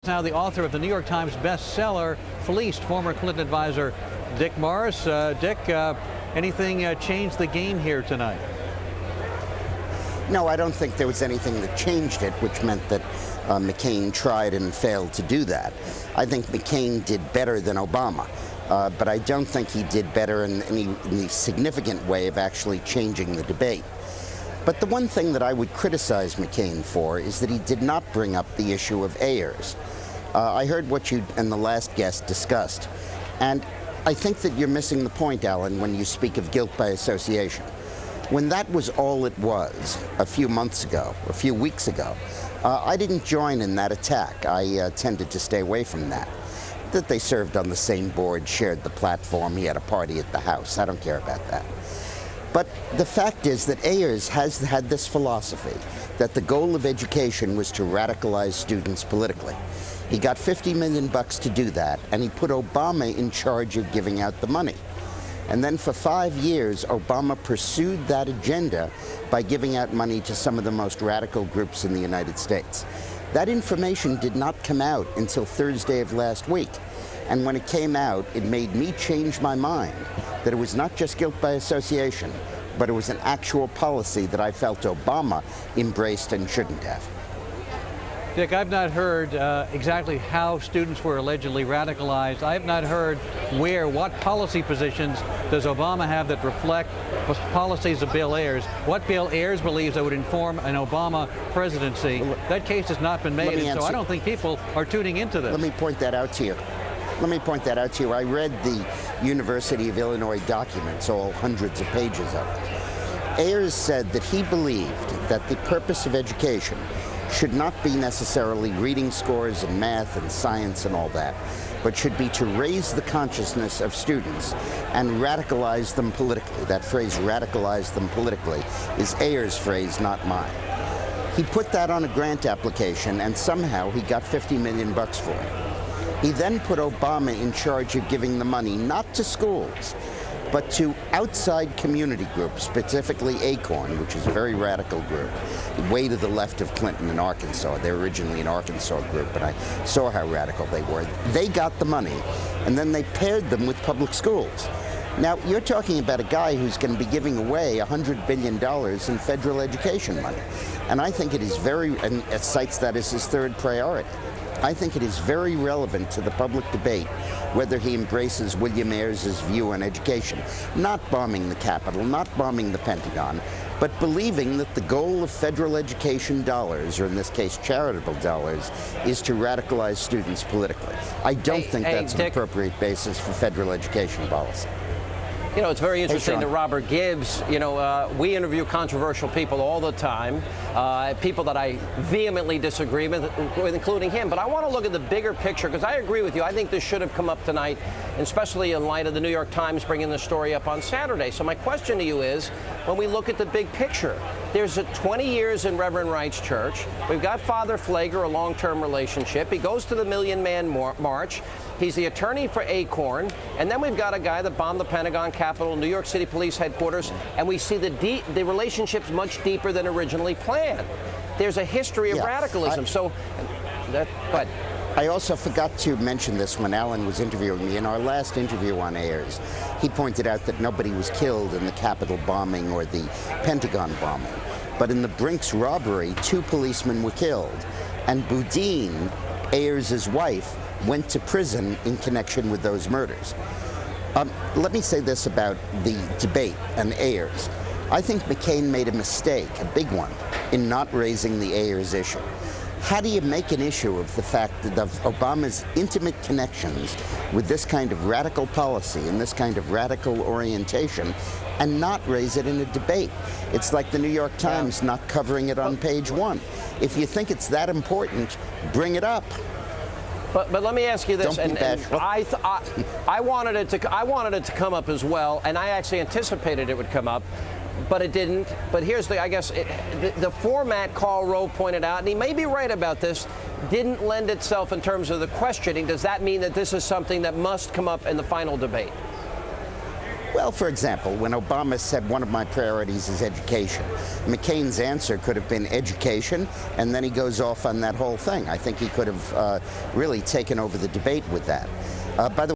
Now the author of the New York Times bestseller, Fleeced, former Clinton advisor Dick Morris. Dick, anything changed the game here tonight? No, I don't think there was anything that changed it, which meant that McCain tried and failed to do that. I think McCain did better than Obama, but I don't think he did better in any significant way of actually changing the debate. But the one thing that I would criticize McCain for is that he did not bring up the issue of Ayers. I heard what you and the last guest discussed, and I think that you're missing the point, Alan, when you speak of guilt by association. When that was all it was a few months ago, a few weeks ago, I didn't join in that attack. I tended to stay away from that. That they served on the same board, shared the platform, he had a party at the House. I don't care about that. But the fact is that Ayers has had this philosophy that the goal of education was to radicalize students politically. He got $50 million to do that, and he put Obama in charge of giving out the money. And then for 5 years, Obama pursued that agenda by giving out money to some of the most radical groups in the United States. That information did not come out until Thursday of last week. And when it came out, it made me change my mind that it was not just guilt by association, but it was an actual policy that I felt Obama embraced and shouldn't have. Dick, I've not heard exactly how students were allegedly radicalized. I have not heard what policy positions does Obama have that reflect the policies of Bill Ayers. What Bill Ayers believes that would inform an Obama presidency. That case has not been made, and so I don't think people are tuning into this. Let me point that out to you. I read the University of Illinois documents, all hundreds of pages of it. Ayers said that he believed that the purpose of education should not be necessarily reading scores and math and science and all that, but should be to raise the consciousness of students and radicalize them politically. That phrase, radicalize them politically, is Ayers' phrase, not mine. He put that on a grant application, and somehow he got $50 million for it. He then put Obama in charge of giving the money not to schools, but to outside community groups, specifically ACORN, which is a very radical group, way to the left of Clinton in Arkansas. They were originally an Arkansas group, but I saw how radical they were. They got the money, and then they paired them with public schools. Now, you're talking about a guy who's going to be giving away $100 billion in federal education money. And I think it is and it cites that as his third priority. I think it is very relevant to the public debate whether he embraces William Ayers' view on education, not bombing the Capitol, not bombing the Pentagon, but believing that the goal of federal education dollars, or in this case charitable dollars, is to radicalize students politically. I don't think that's an appropriate basis for federal education policy. You know, it's very interesting Hey, that Robert Gibbs, we interview controversial people all the time, people that I vehemently disagree with, including him. But I want to look at the bigger picture, because I agree with you. I think this should have come up tonight, especially in light of the New York Times bringing the story up on Saturday. So my question to you is, when we look at the big picture, there's 20 years in Reverend Wright's church. We've got Father Flager, a long-term relationship. He goes to the Million Man March. He's the attorney for ACORN, and then we've got a guy that bombed the Pentagon, Capitol, New York City Police Headquarters, and we see the relationship's much deeper than originally planned. There's a history of radicalism. But I also forgot to mention this when Alan was interviewing me. In our last interview on Ayers, he pointed out that nobody was killed in the Capitol bombing or the Pentagon bombing. But in the Brinks robbery, 2 policemen were killed, and Boudin, Ayers' wife, went to prison in connection with those murders. Let me say this about the debate and Ayers. I think McCain made a mistake, a big one, in not raising the Ayers issue. How do you make an issue of the fact that of Obama's intimate connections with this kind of radical policy and this kind of radical orientation and not raise it in a debate? It's like the New York Times not covering it on page 1. If you think it's that important, bring it up. But let me ask you this, and I wanted it to come up as well, and I actually anticipated it would come up, but it didn't. But here's the format Karl Rove pointed out, and he may be right about this, didn't lend itself in terms of the questioning. Does that mean that this is something that must come up in the final debate? Well, for example, when Obama said one of my priorities is education, McCain's answer could have been education, and then he goes off on that whole thing. I think he could have really taken over the debate with that. By the